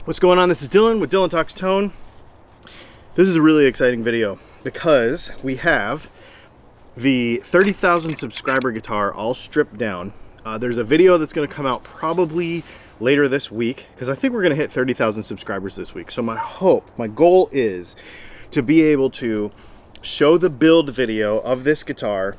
What's going on? This is Dylan with Dylan Talks Tone. This is a really exciting video because we have the 30,000 subscriber guitar all stripped down. There's a video that's going to come out probably later this week because I think we're going to hit 30,000 subscribers this week. So my goal is to be able to show the build video of this guitar,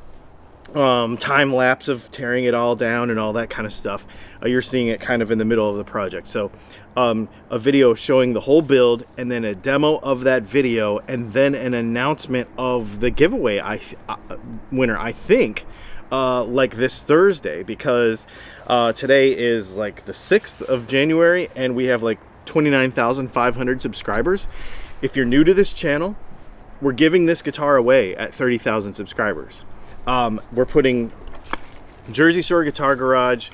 time lapse of tearing it all down and all that kind of stuff. You're seeing it kind of in the middle of the project. So a video showing the whole build, and then a demo of that video, and then an announcement of the giveaway winner, I think, like this Thursday, because today is like the 6th of January and we have like 29,500 subscribers. If you're new to this channel, we're giving this guitar away at 30,000 subscribers. We're putting Jersey Shore Guitar Garage,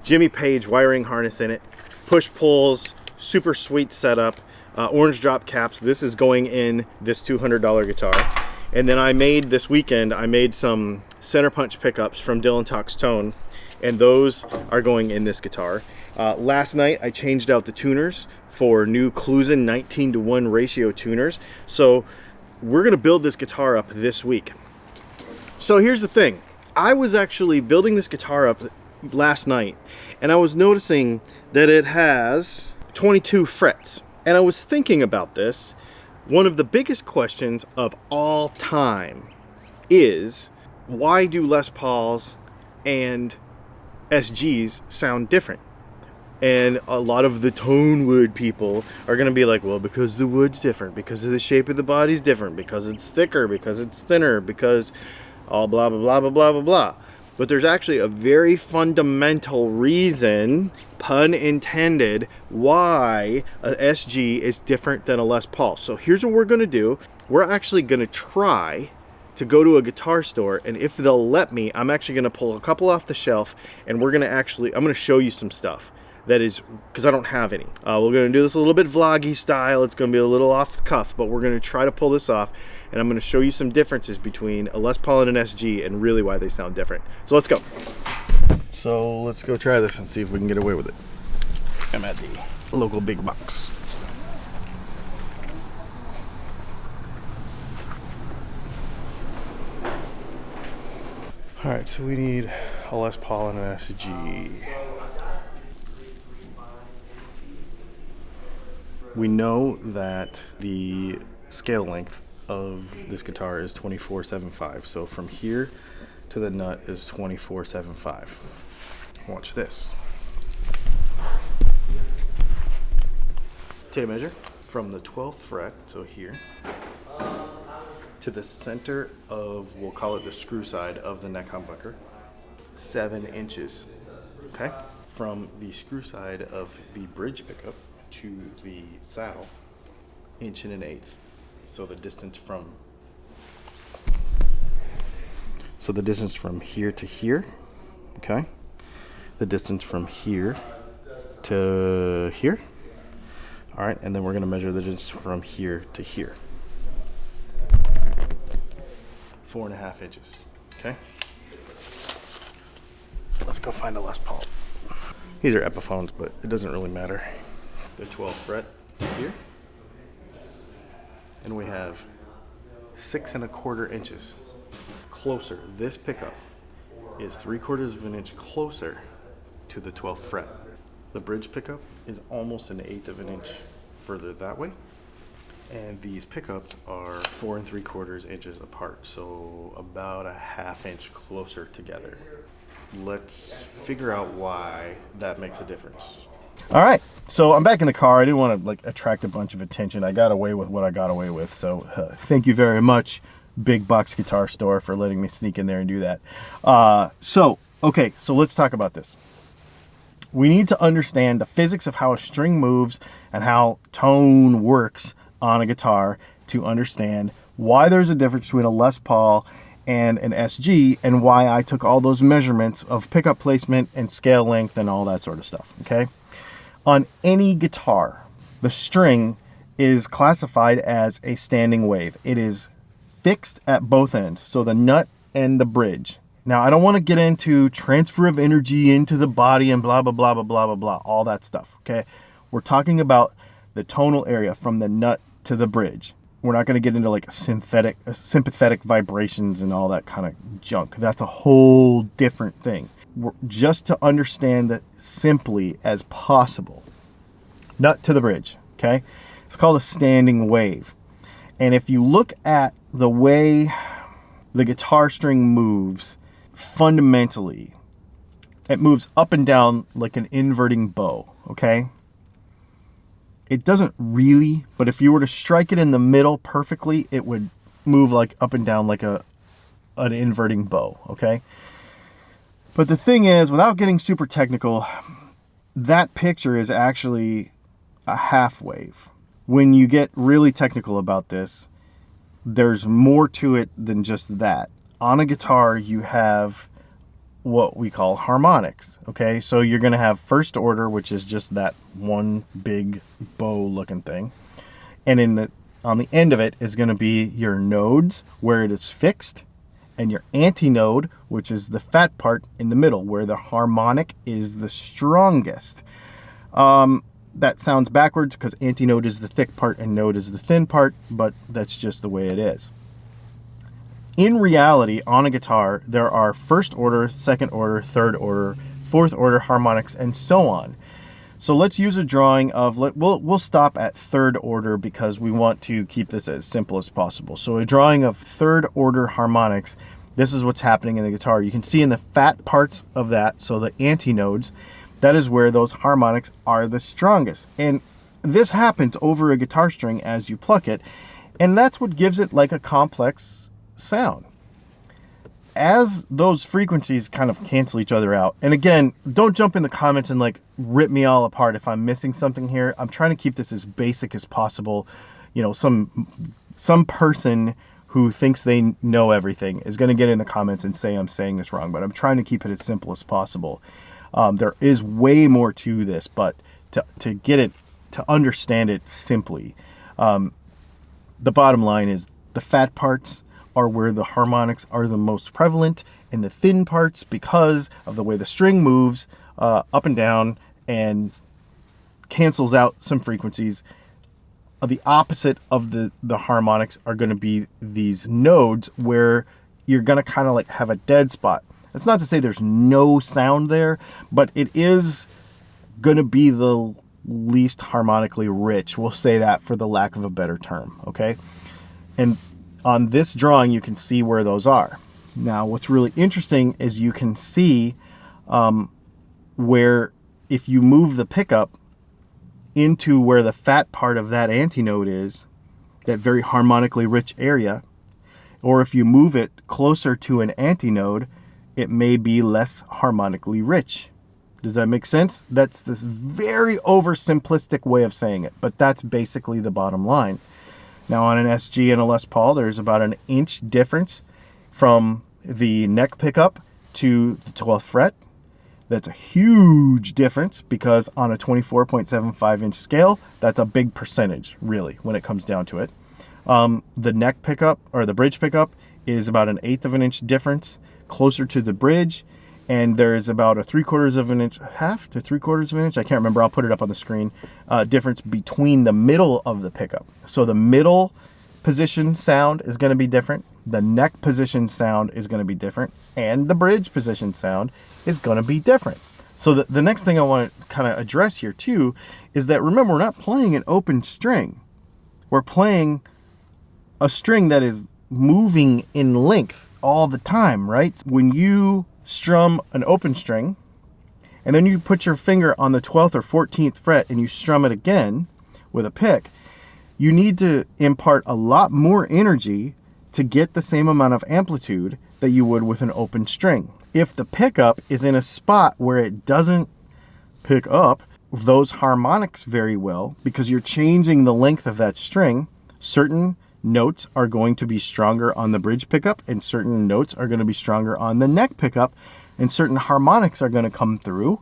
Jimmy Page wiring harness in it, push pulls, super sweet setup, orange drop caps. This is going in this $200 guitar. And then this weekend, I made some center punch pickups from Dylan Talks Tone, and those are going in this guitar. Last night, I changed out the tuners for new Klusen 19:1 ratio tuners. So we're gonna build this guitar up this week. So here's the thing. I was actually building this guitar up last night, and I was noticing that it has 22 frets. And I was thinking about this. One of the biggest questions of all time is, why do Les Pauls and SGs sound different? And a lot of the tone wood people are going to be like, well, because the wood's different, because of the shape of the body's different, because it's thicker, because it's thinner, because all blah, blah, blah, blah, blah, blah, blah. But there's actually a very fundamental reason, pun intended, why a SG is different than a Les Paul. So here's what we're going to do. We're actually going to try to go to a guitar store, and if they'll let me, I'm actually going to pull a couple off the shelf, and I'm going to show you some stuff. That is, because I don't have any. We're going to do this a little bit vloggy style. It's going to be a little off the cuff, but we're going to try to pull this off. And I'm going to show you some differences between a Les Paul and an SG and really why they sound different. So let's go. So let's go try this and see if we can get away with it. I'm at the local big box. All right, so we need a Les Paul and an SG. We know that the scale length of this guitar is 24/75. So from here to the nut is 24/75. Watch this. Tape measure from the 12th fret, so here, to the center of, we'll call it the screw side of the neck humbucker, 7 inches. Okay? From the screw side of the bridge pickup to the saddle, 1 1/8. So the distance from here to here, okay? The distance from here to here. All right, and then we're gonna measure the distance from here to here. 4.5 inches, okay? Let's go find a Les Paul. These are Epiphones, but it doesn't really matter. The 12th fret here, and we have 6 1/4 inches closer. This pickup is 3/4 of an inch closer to the 12th fret. The bridge pickup is almost 1/8 of an inch further that way, and these pickups are 4 3/4 inches apart, so about 1/2 inch closer together. Let's figure out why that makes a difference. All right, so I'm back in the car. I didn't want to attract a bunch of attention. I got away with what I got away with. So thank you very much, Big Box Guitar Store, for letting me sneak in there and do that. Okay, so let's talk about this. We need to understand the physics of how a string moves and how tone works on a guitar to understand why there's a difference between a Les Paul and an SG, and why I took all those measurements of pickup placement and scale length and all that sort of stuff, okay? On any guitar, the string is classified as a standing wave. It is fixed at both ends. So the nut and the bridge. Now, I don't want to get into transfer of energy into the body and blah, blah, blah, blah, blah, blah, blah, all that stuff, okay? We're talking about the tonal area from the nut to the bridge. We're not going to get into like sympathetic vibrations and all that kind of junk. That's a whole different thing. Just to understand that simply as possible. Nut to the bridge, okay? It's called a standing wave. And if you look at the way the guitar string moves, fundamentally, it moves up and down like an inverting bow, okay? It doesn't really, but if you were to strike it in the middle perfectly, it would move like up and down like an inverting bow, okay? But the thing is, without getting super technical, that picture is actually a half wave. When you get really technical about this, there's more to it than just that. On a guitar, you have what we call harmonics, okay? So you're going to have first order, which is just that one big bow-looking thing. And on the end of it is going to be your nodes, where it is fixed, and your antinode, which is the fat part in the middle, where the harmonic is the strongest. That sounds backwards because antinode is the thick part and node is the thin part, but that's just the way it is. In reality, on a guitar, there are first order, second order, third order, fourth order harmonics, and so on. So let's use a drawing of, we'll stop at third order because we want to keep this as simple as possible. So a drawing of third order harmonics, this is what's happening in the guitar. You can see in the fat parts of that, so the antinodes, that is where those harmonics are the strongest. And this happens over a guitar string as you pluck it, and that's what gives it like a complex sound. As those frequencies kind of cancel each other out, and again, don't jump in the comments and like rip me all apart if I'm missing something here. I'm trying to keep this as basic as possible. You know, some person who thinks they know everything is going to get in the comments and say I'm saying this wrong, but I'm trying to keep it as simple as possible. There is way more to this, but to get it, to understand it simply, the bottom line is the fat parts are where the harmonics are the most prevalent, and the thin parts, because of the way the string moves up and down and cancels out some frequencies, the opposite of the harmonics are going to be these nodes where you're going to kind of like have a dead spot. It's not to say there's no sound there, but it is going to be the least harmonically rich. We'll say that for the lack of a better term, okay? And on this drawing, you can see where those are. Now, what's really interesting is you can see where if you move the pickup into where the fat part of that antinode is, that very harmonically rich area, or if you move it closer to an antinode, it may be less harmonically rich. Does that make sense? That's this very oversimplistic way of saying it, but that's basically the bottom line. Now on an SG and a Les Paul, there's about an inch difference from the neck pickup to the 12th fret. That's a huge difference because on a 24.75 inch scale, that's a big percentage, really, when it comes down to it. The neck pickup, or the bridge pickup, is about an 1/8 of an inch difference closer to the bridge, and there is about a 3/4 of an inch, half to 3/4 of an inch, I can't remember, I'll put it up on the screen, difference between the middle of the pickup. So the middle position sound is going to be different, the neck position sound is going to be different, and the bridge position sound is going to be different. So the next thing I want to kind of address here too is that, remember, we're not playing an open string. We're playing a string that is moving in length all the time, right? When you strum an open string and then you put your finger on the 12th or 14th fret and you strum it again with a pick, you need to impart a lot more energy to get the same amount of amplitude that you would with an open string. If the pickup is in a spot where it doesn't pick up those harmonics very well because you're changing the length of that string, certain notes are going to be stronger on the bridge pickup and certain notes are going to be stronger on the neck pickup, and certain harmonics are going to come through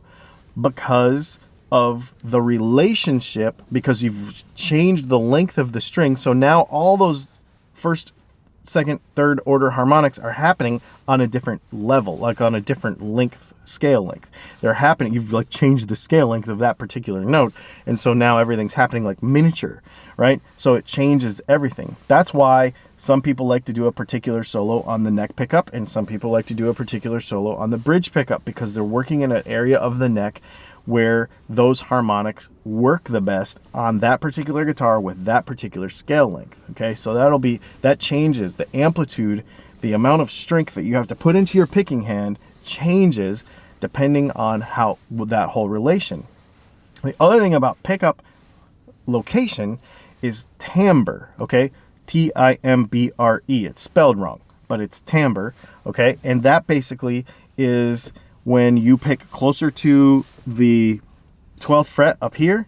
because of the relationship, because you've changed the length of the string. So now all those first second, third order harmonics are happening on a different level, like on a different length, scale length. They're happening, you've like changed the scale length of that particular note, and so now everything's happening like miniature, right? So it changes everything. That's why some people like to do a particular solo on the neck pickup, and some people like to do a particular solo on the bridge pickup, because they're working in an area of the neck where those harmonics work the best on that particular guitar with that particular scale length. Okay, so that changes the amplitude, the amount of strength that you have to put into your picking hand changes depending on how that whole relation. The other thing about pickup location is timbre. Okay, T-I-M-B-R-E. It's spelled wrong, but it's timbre. Okay, and that basically is when you pick closer to the 12th fret up here,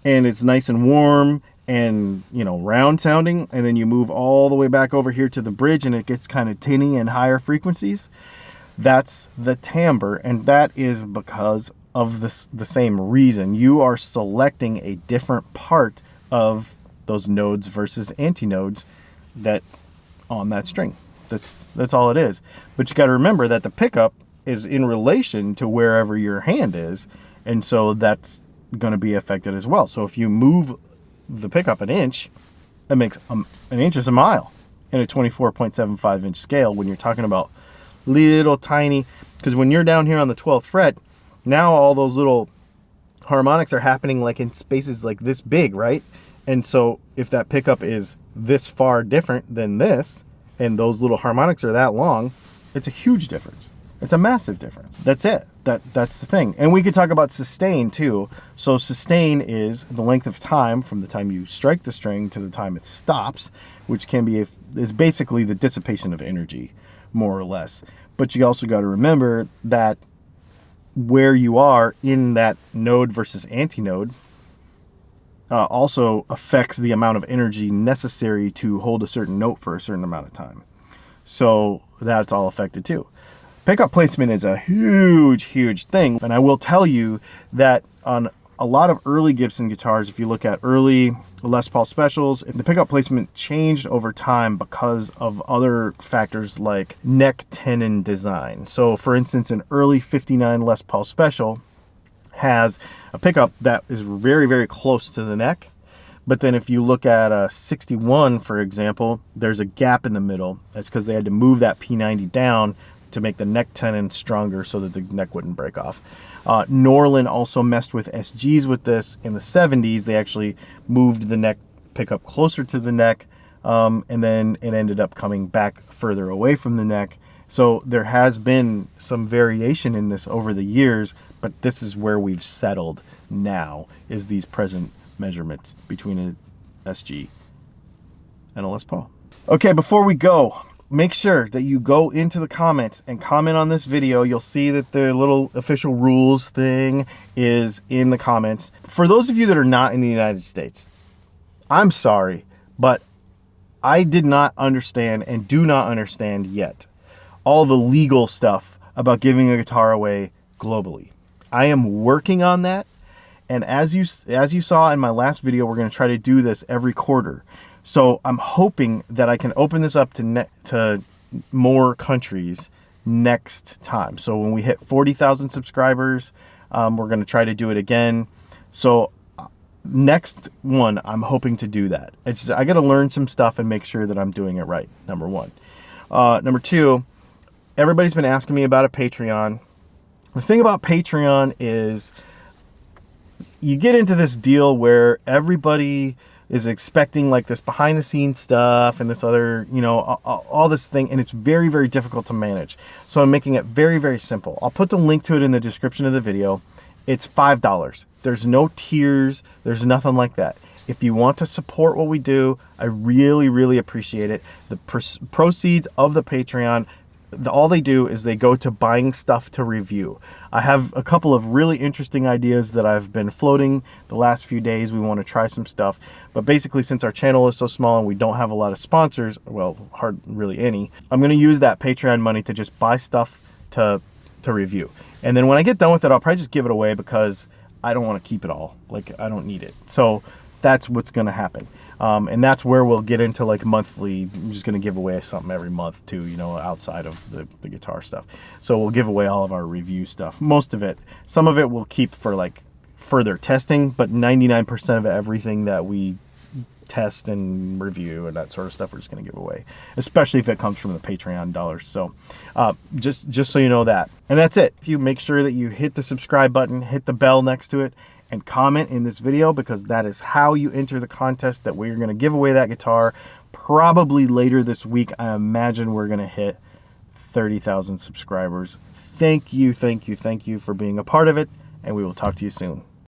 and it's nice and warm and, you know, round sounding, and then you move all the way back over here to the bridge and it gets kind of tinny and higher frequencies. That's the timbre, and that is because of the same reason. You are selecting a different part of those nodes versus antinodes that on that string. That's all it is. But you got to remember that the pickup is in relation to wherever your hand is, and so that's going to be affected as well. So if you move the pickup an inch, that makes an inch is a mile in a 24.75 inch scale when you're talking about little tiny, because when you're down here on the 12th fret, now all those little harmonics are happening like in spaces like this big, right? And so if that pickup is this far different than this, and those little harmonics are that long, it's a huge difference. It's a massive difference. That's it. That's the thing. And we could talk about sustain too. So sustain is the length of time from the time you strike the string to the time it stops, which can be is basically the dissipation of energy, more or less. But you also got to remember that where you are in that node versus antinode also affects the amount of energy necessary to hold a certain note for a certain amount of time. So that's all affected too. Pickup placement is a huge thing, and I will tell you that on a lot of early Gibson guitars, if you look at early Les Paul specials, the pickup placement changed over time because of other factors like neck tenon design. So for instance, an early 59 Les Paul special has a pickup that is very close to the neck, but then if you look at a 61, for example, there's a gap in the middle. That's because they had to move that P90 down to make the neck tenon stronger so that the neck wouldn't break off. Norlin also messed with SGs with this. In the 70s, they actually moved the neck pickup closer to the neck, and then it ended up coming back further away from the neck. So there has been some variation in this over the years, but this is where we've settled now, is these present measurements between an SG and a Les Paul. Okay, before we go, make sure that you go into the comments and comment on this video. You'll see that the little official rules thing is in the comments. For those of you that are not in the United States, I'm sorry, but I did not understand and do not understand yet all the legal stuff about giving a guitar away globally. I am working on that, and as you saw in my last video, we're going to try to do this every quarter. So I'm hoping that I can open this up to more countries next time. So when we hit 40,000 subscribers, we're going to try to do it again. So next one, I'm hoping to do that. I got to learn some stuff and make sure that I'm doing it right, number one. Number two, everybody's been asking me about a Patreon. The thing about Patreon is you get into this deal where everybody is expecting like this behind the scenes stuff and this other, you know, all this thing, and it's very difficult to manage. So I'm making it very simple. I'll put the link to it in the description of the video. It's $5. There's no tiers. There's nothing like that. If you want to support what we do, I really appreciate it. The proceeds of the Patreon, all they do is they go to buying stuff to review. I have a couple of really interesting ideas that I've been floating the last few days. We want to try some stuff, but basically since our channel is so small and we don't have a lot of sponsors, well, really any, I'm going to use that Patreon money to just buy stuff to review. And then when I get done with it, I'll probably just give it away because I don't want to keep it all. Like, I don't need it. So That's what's going to happen. And that's where we'll get into like monthly. I'm just going to give away something every month too, you know, outside of the guitar stuff. So we'll give away all of our review stuff. Most of it, some of it we'll keep for like further testing, but 99% of everything that we test and review and that sort of stuff we're just going to give away, especially if it comes from the Patreon dollars. So just so you know that. And that's it. You make sure that you hit the subscribe button, hit the bell next to it, and comment in this video, because that is how you enter the contest that we're going to give away that guitar probably later this week. I imagine we're going to hit 30,000 subscribers. Thank you for being a part of it, and we will talk to you soon.